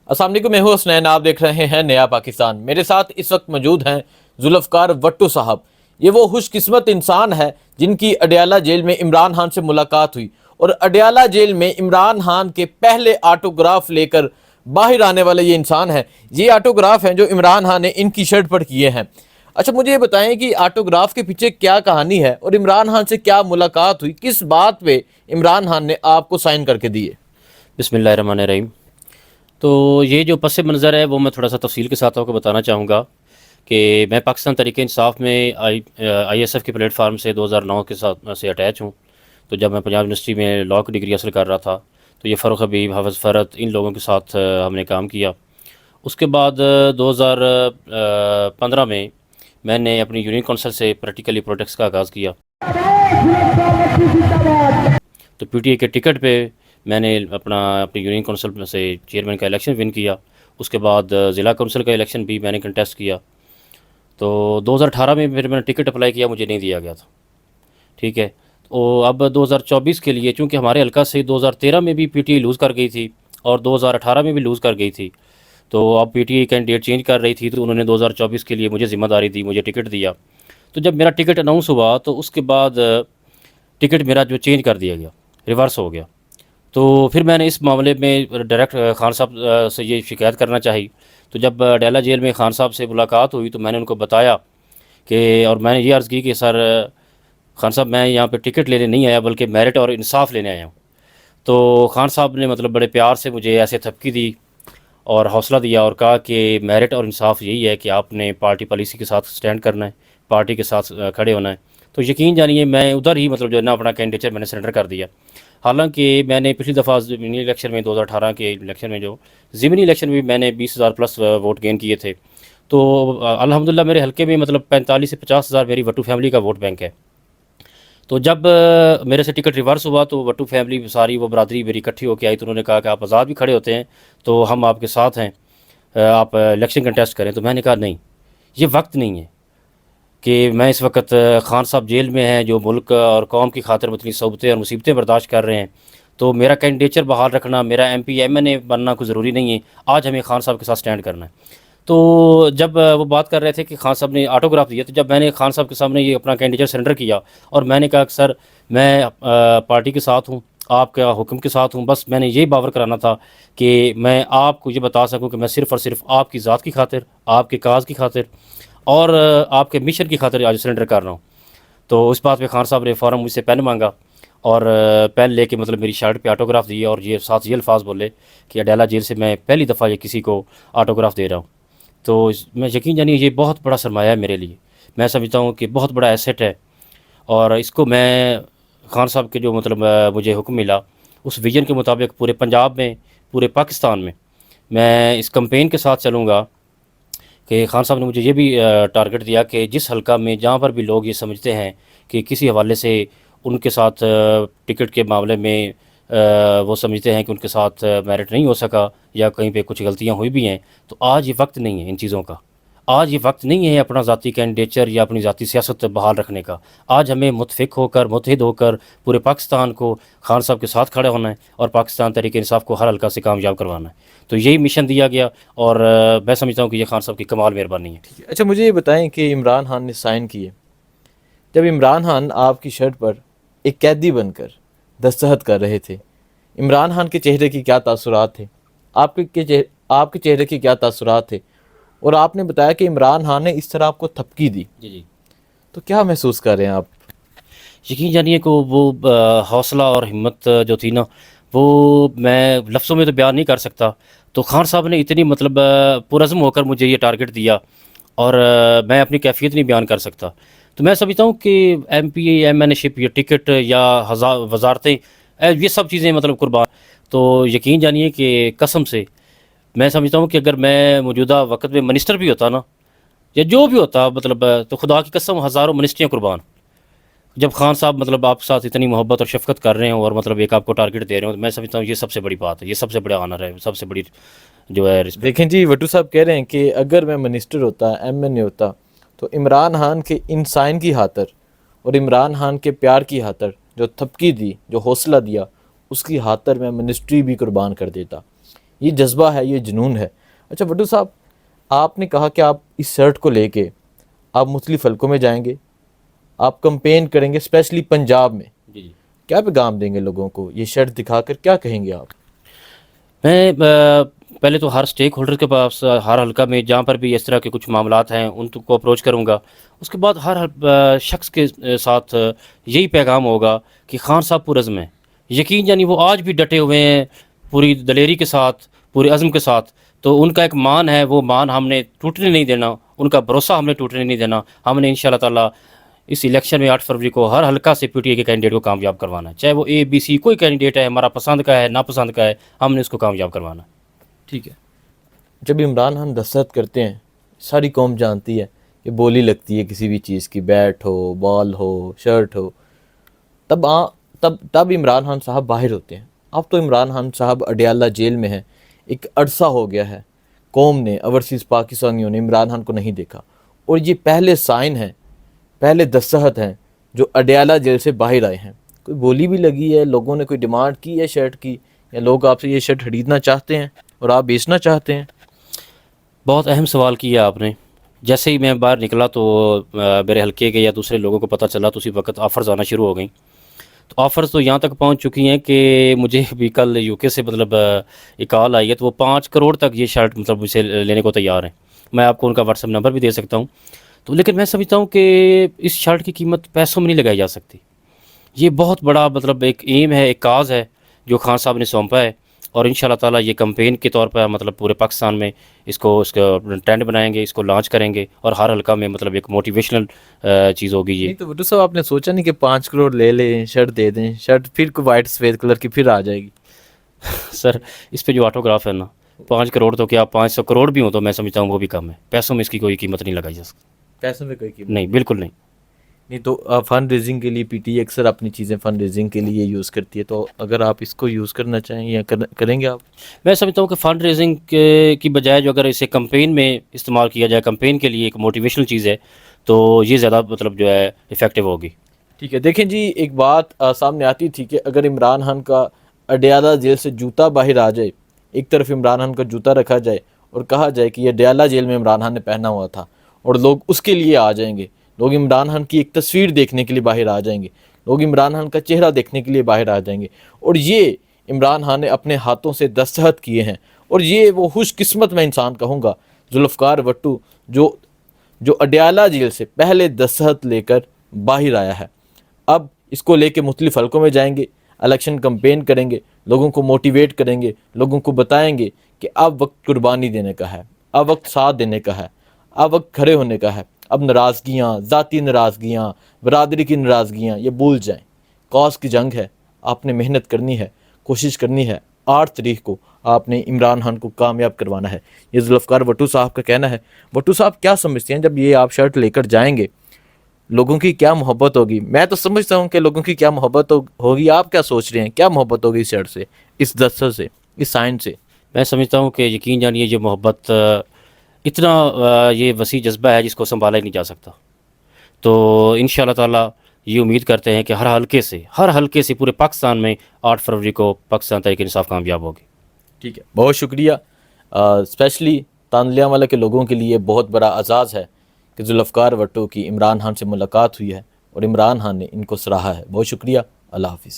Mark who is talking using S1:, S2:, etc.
S1: السلام علیکم، میں ہوں حسنین، آپ دیکھ رہے ہیں نیا پاکستان۔ میرے ساتھ اس وقت موجود ہیں ذوالفقار وٹو صاحب۔ یہ وہ خوش قسمت انسان ہے جن کی اڈیالہ جیل میں عمران خان سے ملاقات ہوئی، اور اڈیالہ جیل میں عمران خان کے پہلے آٹوگراف لے کر باہر آنے والا یہ انسان ہے۔ یہ آٹوگراف ہیں جو عمران خان نے ان کی شرٹ پر کیے ہیں۔ اچھا، مجھے یہ بتائیں کہ آٹوگراف کے پیچھے کیا کہانی ہے، اور عمران خان سے کیا ملاقات ہوئی، کس بات پہ عمران خان نے آپ کو سائن کر کے دیے؟
S2: بسم اللہ الرحمن الرحیم۔ تو یہ جو پس منظر ہے وہ میں تھوڑا سا تفصیل کے ساتھ آپ کو بتانا چاہوں گا کہ میں پاکستان تحریک انصاف میں آئی ایس ایف کے پلیٹ فارم سے 2009 کے ساتھ سے اٹیچ ہوں۔ تو جب میں پنجاب یونیورسٹی میں لاء کی ڈگری حاصل کر رہا تھا تو یہ فاروق حبیب، حافظ فرت، ان لوگوں کے ساتھ ہم نے کام کیا۔ اس کے بعد 2015 میں نے اپنی یونین کونسل سے پریکٹیکلی پروٹیکس کا آغاز کیا۔ تو پی ٹی اے کے ٹکٹ پہ میں نے اپنی یونین کونسل سے چیئرمین کا الیکشن ون کیا۔ اس کے بعد ضلع کونسل کا الیکشن بھی میں نے کنٹیسٹ کیا۔ تو 2018 میں پھر میں نے ٹکٹ اپلائی کیا، مجھے نہیں دیا گیا تھا، ٹھیک ہے۔ تو اب 2024 کے لیے، چونکہ ہمارے حلقہ سے 2013 میں بھی پی ٹی اے لوز کر گئی تھی اور 2018 میں بھی لوز کر گئی تھی، تو اب P T a candidate change کر رہی تھی، تو انہوں نے 2024 کے لیے مجھے ذمہ داری دی، مجھے ٹکٹ دیا۔ تو جب میرا ٹکٹ اناؤنس ہوا تو اس کے بعد ٹکٹ میرا جو چینج کر دیا گیا، ریورس ہو گیا۔ تو پھر میں نے اس معاملے میں ڈائریکٹ خان صاحب سے یہ شکایت کرنا چاہی۔ تو جب اڈیالہ جیل میں خان صاحب سے ملاقات ہوئی تو میں نے ان کو بتایا کہ، اور میں نے یہ عرض کی کہ سر خان صاحب، میں یہاں پہ ٹکٹ لینے نہیں آیا بلکہ میرٹ اور انصاف لینے آیا ہوں۔ تو خان صاحب نے بڑے پیار سے مجھے ایسے تھپکی دی اور حوصلہ دیا اور کہا کہ میرٹ اور انصاف یہی ہے کہ آپ نے پارٹی پالیسی کے ساتھ سٹینڈ کرنا ہے، پارٹی کے ساتھ کھڑے ہونا ہے۔ تو یقین جانیے میں ادھر ہی جو ہے نا اپنا کینڈیڈیچر میں نے سرنڈر کر دیا۔ حالانکہ میں نے پچھلی دفعہ ضمنی الیکشن میں 2018 کے الیکشن میں جو ضمنی الیکشن میں میں نے 20,000 پلس ووٹ گین کیے تھے۔ تو الحمدللہ میرے حلقے میں 45 سے 50,000 میری وٹو فیملی کا ووٹ بینک ہے۔ تو جب میرے سے ٹکٹ ریورس ہوا تو وٹو فیملی ساری وہ برادری میری اکٹھی ہو کے آئی، تو انہوں نے کہا کہ آپ آزاد بھی کھڑے ہوتے ہیں تو ہم آپ کے ساتھ ہیں، آپ الیکشن کنٹیسٹ کریں۔ تو میں نے کہا نہیں، یہ وقت نہیں ہے کہ میں اس وقت خان صاحب جیل میں ہیں جو ملک اور قوم کی خاطر اتنی صعوبتیں اور مصیبتیں برداشت کر رہے ہیں، تو میرا کینڈیڈیچر بحال رکھنا، میرا ایم پی ایم این اے بننا کوئی ضروری نہیں ہے، آج ہمیں خان صاحب کے ساتھ سٹینڈ کرنا ہے۔ تو جب وہ بات کر رہے تھے کہ خان صاحب نے آٹوگراف دیا، تو جب میں نے خان صاحب کے سامنے یہ اپنا کینڈیڈیچر سرنڈر کیا اور میں نے کہا کہ سر میں پارٹی کے ساتھ ہوں، آپ کا حکم کے ساتھ ہوں، بس میں نے یہی باور کرانا تھا کہ میں آپ کو یہ بتا سکوں کہ میں صرف اور صرف آپ کی ذات کی خاطر، آپ کے کاز کی خاطر اور آپ کے مشن کی خاطر آج سرنڈر کر رہا ہوں۔ تو اس بات پہ خان صاحب نے فوراً مجھ سے پین مانگا اور پین لے کے میری شرٹ پہ آٹوگراف دیے، اور یہ ساتھ یہ الفاظ بولے کہ اڈیالہ جیل سے میں پہلی دفعہ یہ کسی کو آٹوگراف دے رہا ہوں۔ تو میں یقین جانیے یہ بہت بڑا سرمایہ ہے میرے لیے، میں سمجھتا ہوں کہ بہت بڑا ایسٹ ہے، اور اس کو میں خان صاحب کے جو مجھے حکم ملا اس ویژن کے مطابق پورے پنجاب میں، پورے پاکستان میں اس کمپین کے ساتھ چلوں گا کہ خان صاحب نے مجھے یہ بھی ٹارگٹ دیا کہ جس حلقہ میں جہاں پر بھی لوگ یہ سمجھتے ہیں کہ کسی حوالے سے ان کے ساتھ ٹکٹ کے معاملے میں وہ سمجھتے ہیں کہ ان کے ساتھ میرٹ نہیں ہو سکا یا کہیں پہ کچھ غلطیاں ہوئی بھی ہیں، تو آج یہ وقت نہیں ہے ان چیزوں کا، آج یہ وقت نہیں ہے اپنا ذاتی کینڈیڈیچر یا اپنی ذاتی سیاست بحال رکھنے کا۔ آج ہمیں متفق ہو کر، متحد ہو کر پورے پاکستان کو خان صاحب کے ساتھ کھڑے ہونا ہے اور پاکستان تحریک انصاف کو ہر حلقہ سے کامیاب کروانا ہے۔ تو یہی مشن دیا گیا، اور میں سمجھتا ہوں کہ یہ خان صاحب کی کمال مہربانی ہے۔
S1: اچھا، مجھے یہ بتائیں کہ عمران خان نے سائن کیے، جب عمران خان آپ کی شرٹ پر ایک قیدی بن کر دستخط کر رہے تھے، عمران خان کے چہرے کی کیا تاثرات تھے؟ آپ کے چہرے کے کیا تاثرات تھے؟ اور آپ نے بتایا کہ عمران خان نے اس طرح آپ کو تھپکی دی،
S2: جی،
S1: تو کیا محسوس کر رہے ہیں آپ؟
S2: یقین جانیے کہ وہ حوصلہ اور ہمت جو تھی نا، وہ میں لفظوں میں تو بیان نہیں کر سکتا۔ تو خان صاحب نے اتنی پرعزم ہو کر مجھے یہ ٹارگٹ دیا، اور میں اپنی کیفیت نہیں بیان کر سکتا۔ تو میں سمجھتا ہوں کہ ایم پی اے، ایم این اے شپ یا ٹکٹ یا وزارتیں، یہ سب چیزیں قربان۔ تو یقین جانیے کہ قسم سے میں سمجھتا ہوں کہ اگر میں موجودہ وقت میں منسٹر بھی ہوتا نا، یا جو بھی ہوتا تو خدا کی قسم ہزاروں منسٹریاں قربان۔ جب خان صاحب آپ کے ساتھ اتنی محبت اور شفقت کر رہے ہوں اور ایک آپ کو ٹارگٹ دے رہے ہوں، تو میں سمجھتا ہوں یہ سب سے بڑی بات ہے، یہ سب سے بڑا آنر ہے، سب سے بڑی جو ہے رسپیکٹ۔
S1: دیکھیں جی، وٹو صاحب کہہ رہے ہیں کہ اگر میں منسٹر ہوتا، ایم این اے ہوتا، تو عمران خان کے ان سائن کی خاطر اور عمران خان کے پیار کی خاطر، جو تھپکی دی، جو حوصلہ دیا، اس کی خاطر میں منسٹری بھی قربان کر دیتا۔ یہ جذبہ ہے, یہ جنون ہے. اچھا وٹو صاحب, آپ نے کہا کہ آپ اس شرٹ کو لے کے آپ مختلف حلقوں میں جائیں گے, آپ کمپین کریں گے اسپیشلی پنجاب میں.
S2: جی جی.
S1: کیا پیغام دیں گے لوگوں کو یہ شرٹ دکھا کر, کیا کہیں گے آپ؟
S2: میں پہلے تو ہر سٹیک ہولڈر کے پاس, ہر حلقہ میں جہاں پر بھی اس طرح کے کچھ معاملات ہیں ان کو اپروچ کروں گا. اس کے بعد ہر شخص کے ساتھ یہی پیغام ہوگا کہ خان صاحب پرعزم ہیں. یقین یعنی وہ آج بھی ڈٹے ہوئے ہیں پوری دلیری کے ساتھ, پورے عزم کے ساتھ. تو ان کا ایک مان ہے, وہ مان ہم نے ٹوٹنے نہیں دینا, ان کا بھروسہ ہم نے ٹوٹنے نہیں دینا. ہم نے انشاءاللہ تعالی اس الیکشن میں 8 فروری کو ہر حلقہ سے پی ٹی آئی کے کینڈیڈیٹ کو کامیاب کروانا ہے. چاہے وہ اے بی سی کوئی کینڈیڈیٹ ہے, ہمارا پسند کا ہے ناپسند کا ہے, ہم نے اس کو کامیاب کروانا.
S1: ٹھیک ہے. جب عمران خان دستخط کرتے ہیں, ساری قوم جانتی ہے کہ بولی لگتی ہے کسی بھی چیز کی, بیٹ ہو, بال ہو, شرٹ ہو, تب عمران خان صاحب باہر ہوتے ہیں. اب تو عمران خان صاحب اڈیالہ جیل میں ہیں, ایک عرصہ ہو گیا ہے, قوم نے, اوورسیز پاکستانیوں نے عمران خان کو نہیں دیکھا, اور یہ پہلے سائن ہیں, پہلے دستخط ہیں جو اڈیالہ جیل سے باہر آئے ہیں. کوئی بولی بھی لگی ہے, لوگوں نے کوئی ڈیمانڈ کی ہے شرٹ کی, یا لوگ آپ سے یہ شرٹ خریدنا چاہتے ہیں اور آپ بیچنا چاہتے ہیں؟
S2: بہت اہم سوال کیا آپ نے. جیسے ہی میں باہر نکلا تو میرے حلقے کے یا دوسرے لوگوں کو پتہ چلا تو اسی وقت آفرز آنا شروع ہو گئیں. تو آفرز تو یہاں تک پہنچ چکی ہیں کہ مجھے بھی کل یو کے سے مطلب ایک کال آئی ہے, تو وہ 5 کروڑ تک یہ شرٹ مطلب اسے لینے کو تیار ہیں. میں آپ کو ان کا واٹس ایپ نمبر بھی دے سکتا ہوں. تو لیکن میں سمجھتا ہوں کہ اس شرٹ کی قیمت پیسوں میں نہیں لگائی جا سکتی. یہ بہت بڑا مطلب ایک ایم ہے, ایک کاز ہے جو خان صاحب نے سونپا ہے, اور انشاءاللہ تعالیٰ یہ کمپین کے طور پر مطلب پورے پاکستان میں اس کا ٹرینڈ بنائیں گے, اس کو لانچ کریں گے, اور ہر حلقہ میں مطلب ایک موٹیویشنل چیز ہوگی. یہ
S1: نہیں تو وٹو صاحب آپ نے سوچا نہیں کہ 5 کروڑ لے لیں, شرٹ دے دیں, شرٹ پھر کو وائٹ سفید کلر کی پھر آ جائے گی؟
S2: سر اس پہ جو آٹوگراف ہے نا, 5 کروڑ تو کیا 500 کروڑ بھی ہوں تو میں سمجھتا ہوں وہ بھی کم ہے. پیسوں میں اس کی کوئی قیمت نہیں لگائی جا سکتی.
S1: پیسوں میں کوئی قیمت
S2: نہیں, بالکل نہیں.
S1: نہیں. تو فنڈ ریزنگ کے لیے پی ٹی اکثر اپنی چیزیں فنڈ ریزنگ کے لیے یوز کرتی ہے, تو اگر آپ اس کو یوز کرنا چاہیں یا کریں گے آپ؟
S2: میں سمجھتا ہوں کہ فنڈ ریزنگ کی بجائے جو اگر اسے کمپین میں استعمال کیا جائے, کمپین کے لیے ایک موٹیویشنل چیز ہے, تو یہ زیادہ مطلب جو ہے افیکٹو ہوگی.
S1: ٹھیک ہے. دیکھیں جی, ایک بات سامنے آتی تھی کہ اگر عمران خان کا اڈیالہ جیل سے جوتا باہر آ جائے, ایک طرف عمران خان کا جوتا رکھا جائے اور کہا جائے کہ یہ اڈیالہ جیل میں عمران خان نے پہنا ہوا تھا, اور لوگ اس کے لیے آ جائیں گے, لوگ عمران خان کی ایک تصویر دیکھنے کے لیے باہر آ جائیں گے, لوگ عمران خان کا چہرہ دیکھنے کے لیے باہر آ جائیں گے, اور یہ عمران خان نے اپنے ہاتھوں سے دستخط کیے ہیں. اور یہ وہ خوش قسمت میں انسان کہوں گا, ذوالفقار بھٹو, جو اڈیالہ جیل سے پہلے دستخط لے کر باہر آیا ہے. اب اس کو لے کے مختلف حلقوں میں جائیں گے, الیکشن کمپین کریں گے, لوگوں کو موٹیویٹ کریں گے, لوگوں کو بتائیں گے کہ اب وقت قربانی دینے کا ہے, اب وقت ساتھ دینے کا ہے, اب وقت کھڑے ہونے کا ہے. اب ناراضگیاں, ذاتی ناراضگیاں, برادری کی ناراضگیاں یہ بھول جائیں. کاز کی جنگ ہے, آپ نے محنت کرنی ہے, کوشش کرنی ہے. 8 تاریخ کو آپ نے عمران خان کو کامیاب کروانا ہے. یہ ذوالفقار بھٹو صاحب کا کہنا ہے. بھٹو صاحب کیا سمجھتے ہیں جب یہ آپ شرٹ لے کر جائیں گے, لوگوں کی کیا محبت ہوگی؟ میں تو سمجھتا ہوں کہ لوگوں کی کیا محبت ہوگی. آپ کیا سوچ رہے ہیں, کیا محبت ہوگی اس شرٹ سے, اس دستخط سے, اس سائن سے؟
S2: میں سمجھتا ہوں کہ یقین جانیے یہ محبت اتنا یہ وسیع جذبہ ہے جس کو سنبھالا ہی نہیں جا سکتا. تو انشاءاللہ تعالیٰ یہ امید کرتے ہیں کہ ہر حلقے سے پورے پاکستان میں 8 فروری کو پاکستان تحریک انصاف کامیاب ہوگی.
S1: ٹھیک ہے, بہت شکریہ. اسپیشلی تانلیاوالا کے لوگوں کے لیے بہت بڑا اعزاز ہے کہ ذوالفقار بھٹو کی عمران خان سے ملاقات ہوئی ہے اور عمران خان نے ان کو سراہا ہے. بہت شکریہ. اللہ حافظ.